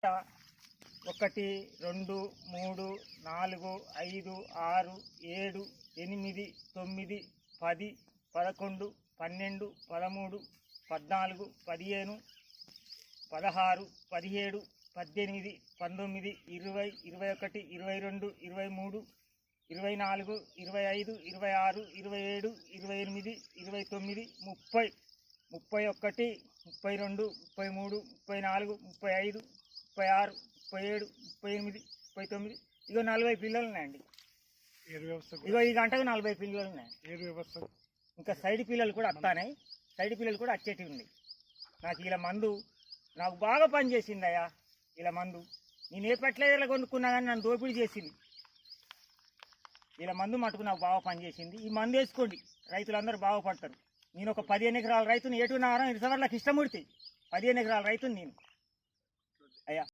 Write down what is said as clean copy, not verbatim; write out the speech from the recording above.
1 2 3 4 5 6 7 8 9 10 11 12 13 14 15 16 17 18 19 20 21 22 23 24 25 26 27 28 29 30 31 32 33 34 35 36 37 38 39 ఇగో 40 పిల్లలు ఉన్నాయండి. ఇగో ఈ గంటకు 40 పిల్లలు ఉన్నాయి. ఇంకా సైడ్ పిల్లలు కూడా వస్తాయి. సైడ్ పిల్లలు కూడా వచ్చేటివి ఉన్నాయి. నాకు ఇలా మందు నాకు బాగా పని చేసిందయ్యా. ఇలా మందు నేను ఏ పెట్టలేదా కొనుక్కున్నా కానీ నన్ను దోపిడీ చేసింది. ఇలా మందు మటుకు నాకు బాగా పనిచేసింది. ఈ మందు వేసుకోండి, రైతులందరూ బాగుపడతారు. నేను ఒక 15 ఎకరాల రైతుని ఏటున్నారం ఇరుసవర్లకు ఇష్టమూర్తి 15 ఎకరాల రైతుని నేను అయ్యా.